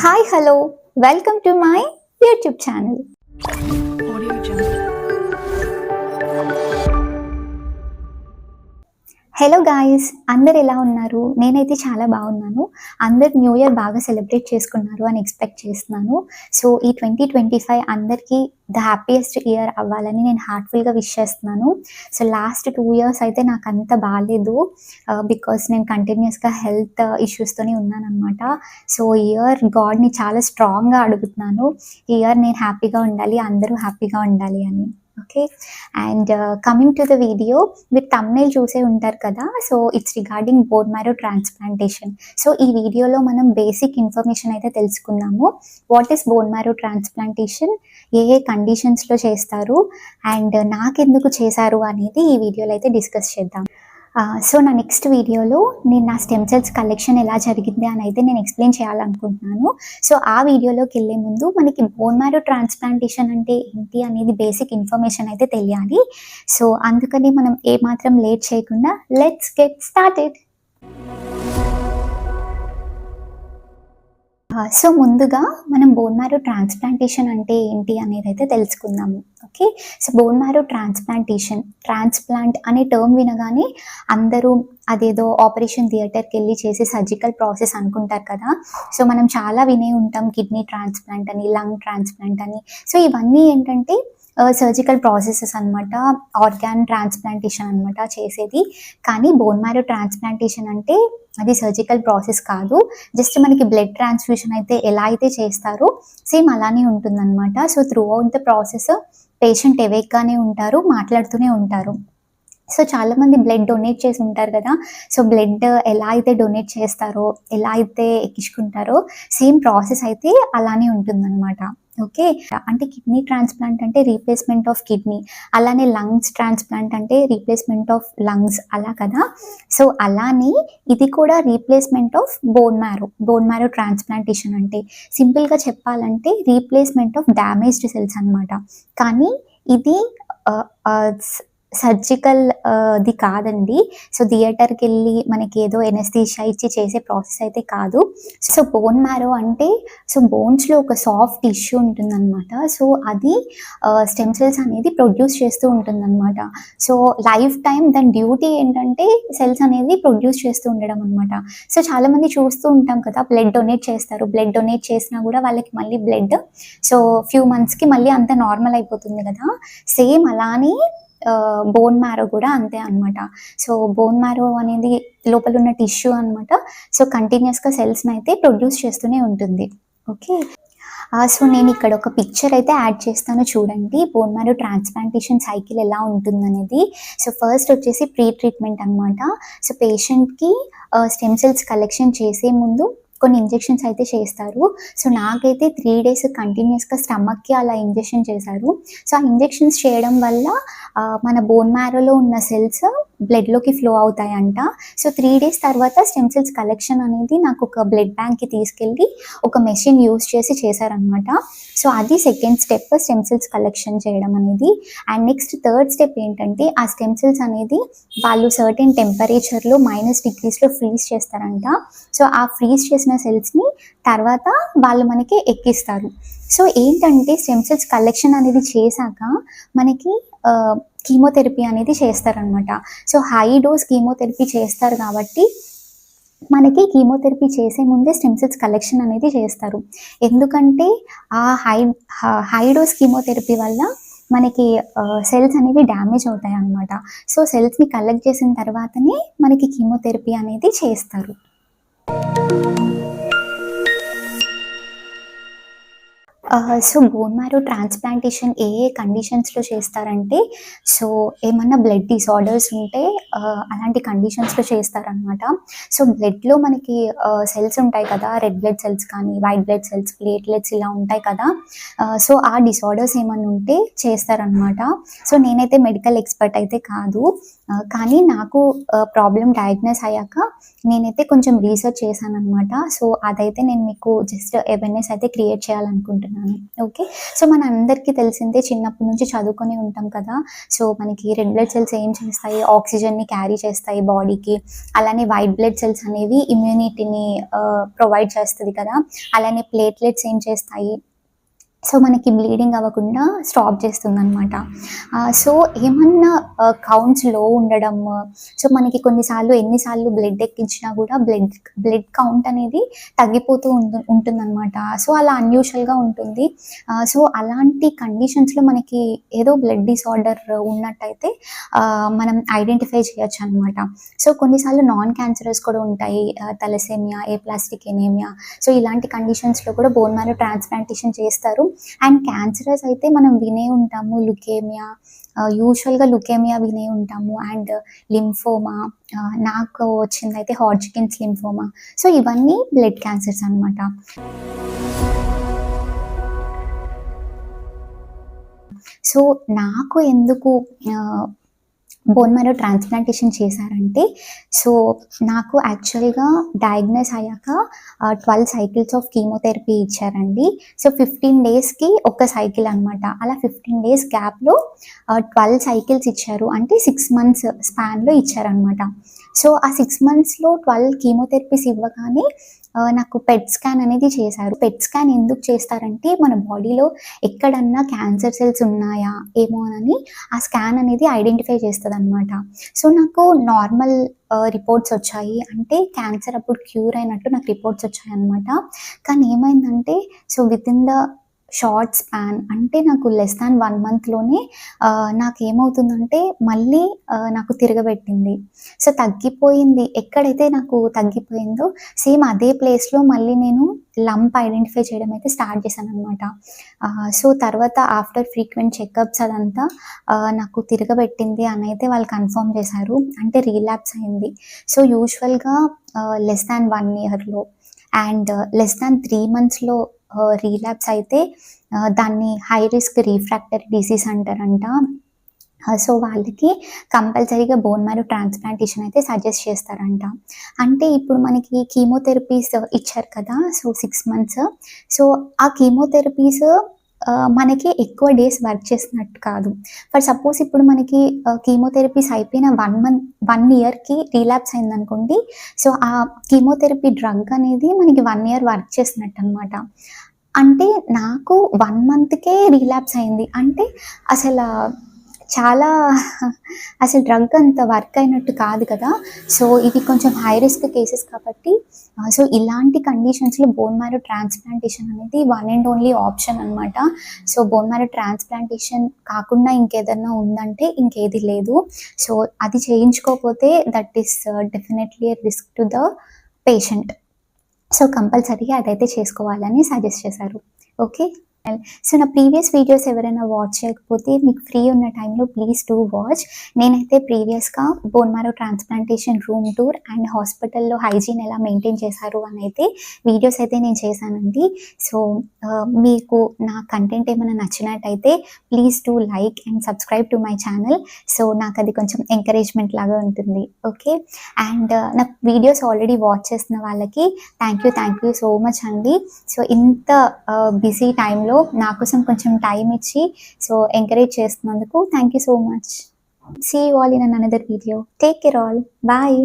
Hi, hello. Welcome to my YouTube channel. Audio Jungle. Hello guys, అందరు ఎలా ఉన్నారు? నేనైతే చాలా బాగున్నాను. అందరు న్యూ ఇయర్ బాగా సెలబ్రేట్ చేసుకున్నారు అని ఎక్స్పెక్ట్ చేస్తున్నాను. సో ఈ 2025 అందరికీ ద హ్యాపీయెస్ట్ ఇయర్ అవ్వాలని నేను హార్ట్ఫుల్గా విష్ చేస్తున్నాను. సో లాస్ట్ 2 ఇయర్స్ అయితే నాకు అంత బాగాలేదు, బికాస్ నేను కంటిన్యూస్గా హెల్త్ ఇష్యూస్తోనే ఉన్నానన్నమాట. సో ఈ ఇయర్ గాడ్ని చాలా స్ట్రాంగ్గా అడుగుతున్నాను. ఈ ఇయర్ నేను హ్యాపీగా ఉండాలి, అందరూ హ్యాపీగా ఉండాలి అని. Okay, and coming to the video, మీరు thumbnail చూసే ఉంటారు కదా. So it's regarding bone marrow transplantation. సో ఈ వీడియోలో మనం బేసిక్ ఇన్ఫర్మేషన్ అయితే తెలుసుకుందాము. What is bone marrow transplantation, ఏ ఏ కండిషన్స్లో చేస్తారు, అండ్ నాకెందుకు చేశారు అనేది ఈ వీడియోలో అయితే డిస్కస్ చేద్దాం. సో నా నెక్స్ట్ వీడియోలో నేను నా స్టెమ్ సెల్స్ కలెక్షన్ ఎలా జరిగింది అని అయితే నేను ఎక్స్ప్లెయిన్ చేయాలనుకుంటున్నాను. సో ఆ వీడియోలోకి వెళ్ళే ముందు మనకి బోన్ మ్యారో ట్రాన్స్ప్లాంటేషన్ అంటే ఏంటి అనేది బేసిక్ ఇన్ఫర్మేషన్ అయితే తెలియాలి. సో అందుకని మనం ఏమాత్రం లేట్ చేయకుండా లెట్స్ గెట్ స్టార్టెడ్. సో ముందుగా మనం బోన్ మ్యారో ట్రాన్స్ప్లాంటేషన్ అంటే ఏంటి అనేది అయితే తెలుసుకుందాము. Okay, so bone marrow transplant అనే టర్మ్ వినగానే అందరూ అదేదో ఆపరేషన్ థియేటర్కి వెళ్ళి చేసే సర్జికల్ ప్రాసెస్ అనుకుంటారు కదా. సో మనం చాలా వినే ఉంటాం, కిడ్నీ ట్రాన్స్ప్లాంట్ అని, లంగ్ ట్రాన్స్ప్లాంట్ అని. సో ఇవన్నీ ఏంటంటే సర్జికల్ ప్రాసెసెస్ అనమాట, ఆర్గాన్ ట్రాన్స్ప్లాంటేషన్ అనమాట చేసేది. కానీ బోన్ మ్యారో ట్రాన్స్ప్లాంటేషన్ అంటే అది సర్జికల్ ప్రాసెస్ కాదు. జస్ట్ మనకి బ్లడ్ ట్రాన్స్ఫ్యూషన్ అయితే ఎలా అయితే చేస్తారో సేమ్ అలానే ఉంటుందన్నమాట. So throughout the process patient ఎవేక్గానే ఉంటారు, మాట్లాడుతూనే ఉంటారు. సో చాలామంది బ్లడ్ డొనేట్ చేసి ఉంటారు కదా. సో బ్లడ్ ఎలా అయితే డొనేట్ చేస్తారో, ఎలా అయితే ఎక్కించుకుంటారో సేమ్ ప్రాసెస్ అయితే అలానే ఉంటుందన్నమాట. ఓకే, అంటే కిడ్నీ ట్రాన్స్ప్లాంట్ అంటే రీప్లేస్మెంట్ ఆఫ్ కిడ్నీ, అలానే లంగ్స్ ట్రాన్స్ప్లాంట్ అంటే రీప్లేస్మెంట్ ఆఫ్ లంగ్స్, అలా కదా. సో అలానే ఇది కూడా replacement of bone marrow transplantation అంటే సింపుల్గా చెప్పాలంటే రీప్లేస్మెంట్ ఆఫ్ డ్యామేజ్డ్ సెల్స్ అనమాట. కానీ ఇది సర్జికల్ ది కాదండి. సో థియేటర్కి వెళ్ళి మనకి ఏదో ఎనస్థీషియా ఇచ్చి చేసే ప్రాసెస్ అయితే కాదు. సో బోన్ మ్యారో అంటే సో బోన్స్లో ఒక సాఫ్ట్ టిష్యూ ఉంటుందన్నమాట. సో అది స్టెమ్ సెల్స్ అనేది ప్రొడ్యూస్ చేస్తూ ఉంటుందన్నమాట. సో లైఫ్ టైం దాని డ్యూటీ ఏంటంటే సెల్స్ అనేది ప్రొడ్యూస్ చేస్తూ ఉండడం అనమాట. సో చాలామంది చూస్తూ ఉంటాం కదా, బ్లడ్ డొనేట్ చేస్తారు. బ్లడ్ డొనేట్ చేసినా కూడా వాళ్ళకి మళ్ళీ బ్లడ్ సో ఫ్యూ మంత్స్కి మళ్ళీ అంతా నార్మల్ అయిపోతుంది కదా. సేమ్ అలానే బోన్ మ్యారో కూడా అంతే అనమాట. సో బోన్ మ్యారో అనేది లోపల ఉన్న టిష్యూ అనమాట. సో కంటిన్యూస్గా సెల్స్ని అయితే ప్రొడ్యూస్ చేస్తూనే ఉంటుంది. ఓకే, సో నేను ఇక్కడ ఒక పిక్చర్ అయితే యాడ్ చేస్తాను చూడండి, బోన్ మ్యారో ట్రాన్స్ప్లాంటేషన్ సైకిల్ ఎలా ఉంటుందనేది. సో ఫస్ట్ వచ్చేసి ప్రీ ట్రీట్మెంట్ అనమాట. సో పేషెంట్కి స్టెమ్ సెల్స్ కలెక్షన్ చేసే ముందు కొన్ని ఇంజెక్షన్స్ అయితే చేస్తారు. సో నాకైతే 3 days కంటిన్యూస్గా స్టమక్కి అలా ఇంజెక్షన్ చేశారు. సో ఆ ఇంజెక్షన్స్ చేయడం వల్ల మన బోన్ మ్యారోలో ఉన్న సెల్స్ బ్లడ్లోకి ఫ్లో అవుతాయంట. సో 3 days తర్వాత స్టెమ్ సెల్స్ కలెక్షన్ అనేది నాకు ఒక బ్లడ్ బ్యాంక్కి తీసుకెళ్ళి ఒక మెషిన్ యూస్ చేసి చేశారనమాట. సో అది second step, stem cells collection చేయడం అనేది. అండ్ నెక్స్ట్ థర్డ్ స్టెప్ ఏంటంటే ఆ స్టెమ్ సెల్స్ అనేది వాళ్ళు సర్టెన్ టెంపరేచర్లో -degreesలో ఫ్రీజ్ చేస్తారంట. సో ఆ ఫ్రీజ్ చేసిన సెల్స్ని తర్వాత వాళ్ళు మనకి ఎక్కిస్తారు. సో ఏంటంటే స్టెమ్ సెల్స్ కలెక్షన్ అనేది చేశాక మనకి కీమోథెరపీ అనేది చేస్తారనమాట. సో హై డోస్ కీమోథెరపీ చేస్తారు కాబట్టి మనకి కీమోథెరపీ చేసే ముందే స్టెమ్ సెల్స్ కలెక్షన్ అనేది చేస్తారు. ఎందుకంటే ఆ హై డోస్ కీమోథెరపీ వల్ల మనకి సెల్స్ అనేవి డ్యామేజ్ అవుతాయి అన్నమాట. సో సెల్స్ని కలెక్ట్ చేసిన తర్వాతనే మనకి కీమోథెరపీ అనేది చేస్తారు. సో బోన్ మ్యారో ట్రాన్స్ప్లాంటేషన్ ఏ ఏ కండిషన్స్లో చేస్తారంటే, సో ఏమన్నా బ్లడ్ డిసార్డర్స్ ఉంటే అలాంటి కండిషన్స్లో చేస్తారనమాట. సో బ్లడ్లో మనకి సెల్స్ ఉంటాయి కదా, రెడ్ బ్లడ్ సెల్స్ కానీ వైట్ బ్లడ్ సెల్స్, ప్లేట్లెట్స్ ఇలా ఉంటాయి కదా. సో ఆ డిసార్డర్స్ ఏమన్నా ఉంటే చేస్తారనమాట. సో నేనైతే మెడికల్ ఎక్స్పర్ట్ అయితే కాదు, కానీ నాకు ప్రాబ్లం డయాగ్నోస్ అయ్యాక నేనైతే కొంచెం రీసెర్చ్ చేశాను అనమాట. సో అదైతే నేను మీకు జస్ట్ అవేర్నెస్ అయితే క్రియేట్ చేయాలనుకుంటున్నాను. చెప్తున్నాను. ఓకే. సో మన అందరికీ తెలిసిందే, చిన్నప్పటి నుంచి చదువుకొని ఉంటాం కదా. సో మనకి రెడ్ బ్లడ్ సెల్స్ ఏం చేస్తాయి, ఆక్సిజన్ని క్యారీ చేస్తాయి బాడీకి. అలానే వైట్ బ్లడ్ సెల్స్ అనేవి ఇమ్యూనిటీని ప్రొవైడ్ చేస్తుంది కదా. అలానే ప్లేట్లెట్స్ ఏం చేస్తాయి, సో మనకి బ్లీడింగ్ అవ్వకుండా స్టాప్ చేస్తుందనమాట. సో ఏమన్నా కౌంట్స్ లో ఉండడం, సో మనకి కొన్నిసార్లు ఎన్నిసార్లు బ్లడ్ ఎక్కించినా కూడా బ్లడ్ కౌంట్ అనేది తగ్గిపోతూ ఉంటుందన్నమాట. సో అలా అన్యూజువల్గా ఉంటుంది. సో అలాంటి కండిషన్స్లో మనకి ఏదో బ్లడ్ డిసార్డర్ ఉన్నట్టయితే మనం ఐడెంటిఫై చేయొచ్చు అనమాట. సో కొన్నిసార్లు నాన్ క్యాన్సరస్ కూడా ఉంటాయి, తలసేమియా, ఏప్లాస్టిక్ ఎనీమియా. సో ఇలాంటి కండిషన్స్లో కూడా బోన్ మ్యారో ట్రాన్స్ప్లాంటేషన్ చేస్తారు. అండ్ క్యాన్సరస్ అయితే మనం వినే ఉంటాము, లుకేమియా, యూజువల్గా లుకేమియా వినే ఉంటాము. అండ్ లింఫోమా, నాకు వచ్చిందైతే హాడ్జికిన్స్ లింఫోమా. సో ఇవన్నీ బ్లడ్ క్యాన్సర్స్ అనమాట. సో నాకు ఎందుకు బోన్ మ్యారో ట్రాన్స్ప్లాంటేషన్ చేశారంటే, సో నాకు యాక్చువల్గా డయాగ్నోస్ అయ్యాక 12 సైకిల్స్ ఆఫ్ కీమోథెరపీ ఇచ్చారండి. సో 15 డేస్కి ఒక సైకిల్ అనమాట. అలా 15 డేస్ గ్యాప్లో 12 సైకిల్స్ ఇచ్చారు, అంటే 6 మంత్స్ స్పాన్లో ఇచ్చారనమాట. సో ఆ 6 మంత్స్లో 12 కీమోథెరపీస్ ఇవ్వగానే నాకు పెట్ స్కాన్ అనేది చేశారు. పెట్ స్కాన్ ఎందుకు చేస్తారంటే, మన బాడీలో ఎక్కడన్నా క్యాన్సర్ సెల్స్ ఉన్నాయా ఏమోనని ఆ స్కాన్ అనేది ఐడెంటిఫై చేస్తుంది అనమాట. సో నాకు నార్మల్ రిపోర్ట్స్ వచ్చాయి, అంటే క్యాన్సర్ అప్పుడు క్యూర్ అయినట్టు నాకు రిపోర్ట్స్ వచ్చాయి అనమాట. కానీ ఏమైందంటే, so with in the short span, అంటే నాకు లెస్ దాన్ 1 మంత్లోనే నాకు ఏమవుతుందంటే మళ్ళీ నాకు తిరగబెట్టింది. సో తగ్గిపోయింది, ఎక్కడైతే నాకు తగ్గిపోయిందో సేమ్ అదే ప్లేస్లో మళ్ళీ నేను లంప్ ఐడెంటిఫై చేయడం అయితే స్టార్ట్ చేశాను అనమాట. సో తర్వాత ఆఫ్టర్ ఫ్రీక్వెంట్ చెకప్స్ అదంతా నాకు తిరగబెట్టింది అని అయితే వాళ్ళు కన్ఫర్మ్ చేశారు, అంటే రీలాప్స్ అయింది. సో యూజువల్గా లెస్ దాన్ 1 ఇయర్లో అండ్ లెస్ దాన్ 3 మంత్స్లో రీలాప్స్ అయితే దాన్ని హై రిస్క్ రిఫ్రాక్టరీ డిసీజ్ అంటారంట. సో వాళ్ళకి కంపల్సరీగా బోన్ మ్యారో ట్రాన్స్ప్లాంటేషన్ అయితే సజెస్ట్ చేస్తారంట. అంటే ఇప్పుడు మనకి కీమోథెరపీస్ ఇచ్చారు కదా, సో 6 మంత్స్. సో ఆ కీమోథెరపీస్ మనకి ఎక్కువ డేస్ వర్క్ చేసినట్టు కాదు. ఫర్ సపోజ్ ఇప్పుడు మనకి కీమోథెరపీస్ అయిపోయిన 1 ఇయర్కి రీలాప్స్ అయిందనుకోండి, సో ఆ కీమోథెరపీ డ్రగ్ అనేది మనకి 1 ఇయర్ వర్క్ చేసినట్టు అనమాట. అంటే నాకు 1 మంత్కే రీలాప్స్ అయింది, అంటే అసలు డ్రగ్ అంత వర్క్ అయినట్టు కాదు కదా. సో ఇవి కొంచెం హై రిస్క్ కేసెస్ కాబట్టి, సో ఇలాంటి కండిషన్స్లో బోన్ మ్యారో ట్రాన్స్ప్లాంటేషన్ అనేది వన్ అండ్ ఓన్లీ ఆప్షన్ అనమాట. సో బోన్ మ్యారో ట్రాన్స్ప్లాంటేషన్ కాకుండా ఇంకేదన్నా ఉందంటే ఇంకేది లేదు. సో అది చేయించుకోకపోతే that is definitely risk to the patient. So కంపల్సరీగా అదైతే చేసుకోవాలని సజెస్ట్ చేశారు. ఓకే. సో నా ప్రీవియస్ వీడియోస్ ఎవరైనా వాచ్ చేయకపోతే మీకు ఫ్రీ ఉన్న టైంలో ప్లీజ్ డూ వాచ్. నేనైతే ప్రీవియస్గా bone marrow transplantation room tour and హాస్పిటల్లో హైజీన్ ఎలా మెయింటైన్ చేశారు అని అయితే వీడియోస్ అయితే నేను చేశానండి. సో మీకు నా కంటెంట్ ఏమైనా నచ్చినట్టయితే please do like and subscribe to my channel. So నాకు అది కొంచెం ఎంకరేజ్మెంట్ లాగా ఉంటుంది. ఓకే. అండ్ నా వీడియోస్ ఆల్రెడీ వాచ్ చేస్తున్న వాళ్ళకి థ్యాంక్ యూ సో మచ్ అండి. సో ఇంత బిజీ టైంలో నా కోసం కొంచెం టైం ఇచ్చి సో ఎంకరేజ్ చేస్తున్నందుకు thank you so much. See you all in another video. Take care all. Bye.